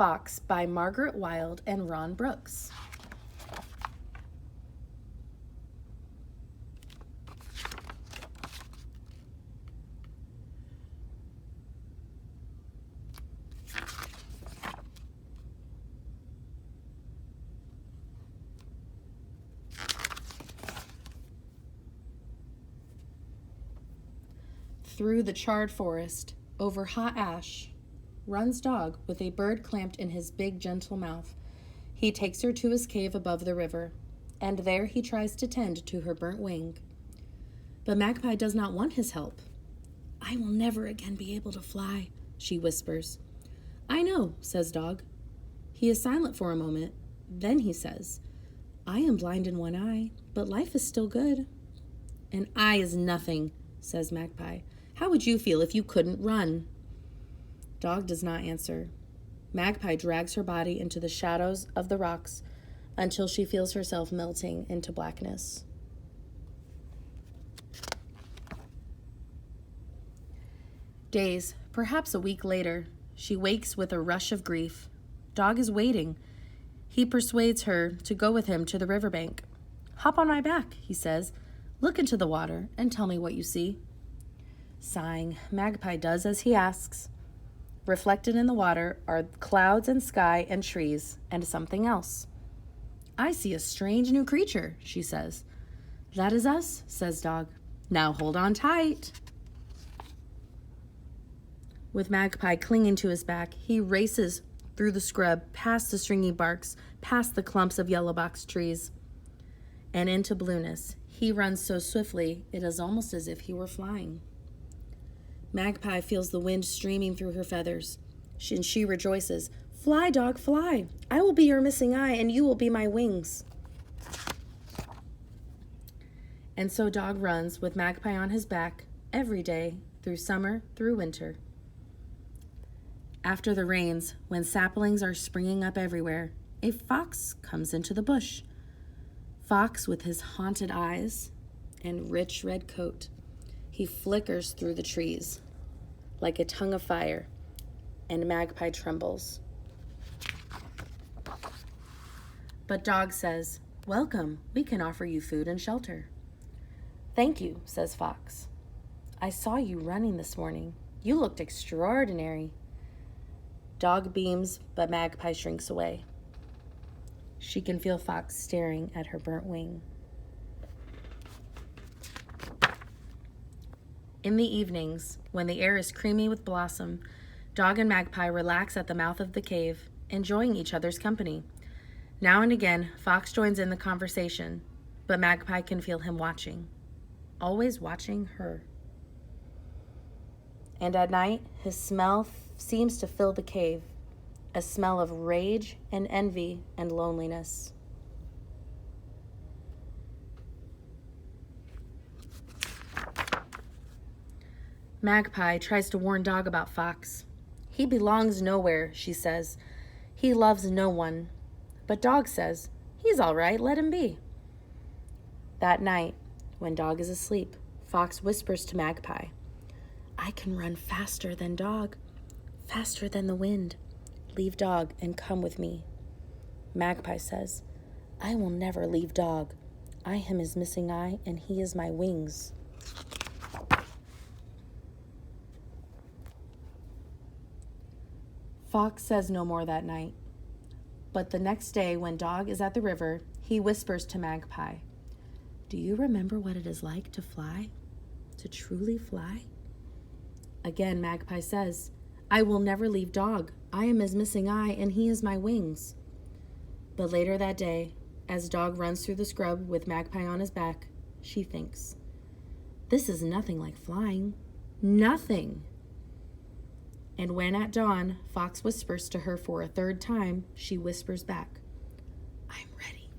Fox by Margaret Wilde and Ron Brooks. Through the charred forest, over hot ash, runs Dog with a bird clamped in his big, gentle mouth. He takes her to his cave above the river, and there he tries to tend to her burnt wing. But Magpie does not want his help. "I will never again be able to fly," she whispers. "I know," says Dog. He is silent for a moment. Then he says, "I am blind in one eye, but life is still good." "An eye is nothing," says Magpie. "How would you feel if you couldn't run?" Dog does not answer. Magpie drags her body into the shadows of the rocks until she feels herself melting into blackness. Days, perhaps a week later, she wakes with a rush of grief. Dog is waiting. He persuades her to go with him to the riverbank. "Hop on my back," he says. "Look into the water and tell me what you see." Sighing, Magpie does as he asks. Reflected in the water are clouds and sky and trees and something else. "I see a strange new creature," she says. "That is us," says Dog. "Now hold on tight." With Magpie clinging to his back, he races through the scrub, past the stringy barks, past the clumps of yellow box trees, and into blueness. He runs so swiftly, it is almost as if he were flying. Magpie feels the wind streaming through her feathers, and she rejoices. "Fly, Dog, fly! I will be your missing eye, and you will be my wings." And so Dog runs with Magpie on his back every day, through summer, through winter. After the rains, when saplings are springing up everywhere, a fox comes into the bush. Fox with his haunted eyes and rich red coat. He flickers through the trees like a tongue of fire, and Magpie trembles. But Dog says, "Welcome, we can offer you food and shelter." "Thank you," says Fox. "I saw you running this morning. You looked extraordinary." Dog beams, but Magpie shrinks away. She can feel Fox staring at her burnt wing. In the evenings, when the air is creamy with blossom, Dog and Magpie relax at the mouth of the cave, enjoying each other's company. Now and again, Fox joins in the conversation, but Magpie can feel him watching, always watching her. And at night, his smell seems to fill the cave, a smell of rage and envy and loneliness. Magpie tries to warn Dog about Fox. "He belongs nowhere," she says. "He loves no one." But Dog says, "He's all right, let him be." That night, when Dog is asleep, Fox whispers to Magpie, "I can run faster than Dog, faster than the wind. Leave Dog and come with me." Magpie says, "I will never leave Dog. I am his missing eye, and he is my wings." Fox says no more that night. But the next day, when Dog is at the river, he whispers to Magpie, "Do you remember what it is like to fly? To truly fly?" Again, Magpie says, "I will never leave Dog. I am his missing eye, and he is my wings." But later that day, as Dog runs through the scrub with Magpie on his back, she thinks, "This is nothing like flying. Nothing." And when at dawn, Fox whispers to her for a third time, she whispers back, "I'm ready."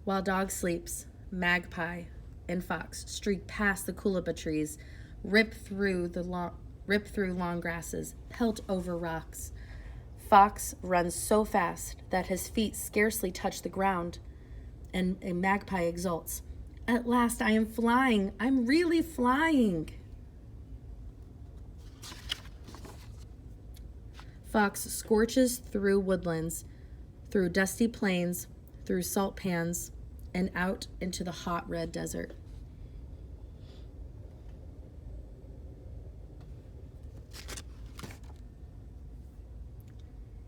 While Dog sleeps, Magpie and Fox streak past the coolibah trees, rip through long grasses, pelt over rocks. Fox runs so fast that his feet scarcely touch the ground, and Magpie exults, "At last I am flying. I'm really flying." Fox scorches through woodlands, through dusty plains, through salt pans, and out into the hot red desert.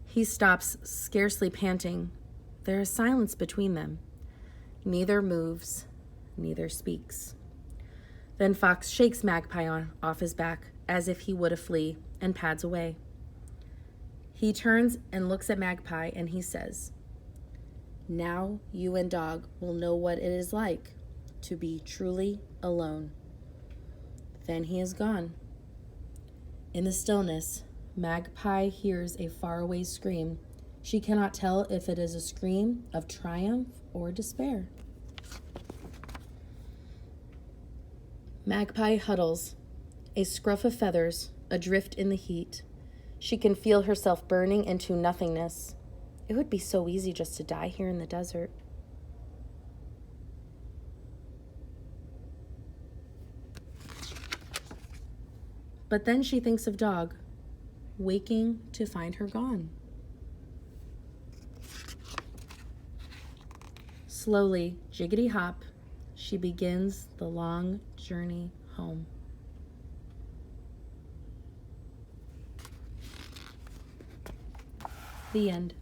He stops, scarcely panting. There is silence between them. Neither moves, neither speaks. Then Fox shakes Magpie off his back as if he would a flea and pads away. He turns and looks at Magpie and he says, "Now you and Dog will know what it is like to be truly alone." Then he is gone. In the stillness, Magpie hears a faraway scream. She cannot tell if it is a scream of triumph or despair. Magpie huddles, a scruff of feathers adrift in the heat. She can feel herself burning into nothingness. It would be so easy just to die here in the desert. But then she thinks of Dog, waking to find her gone. Slowly, jiggity hop, she begins the long journey home. The end.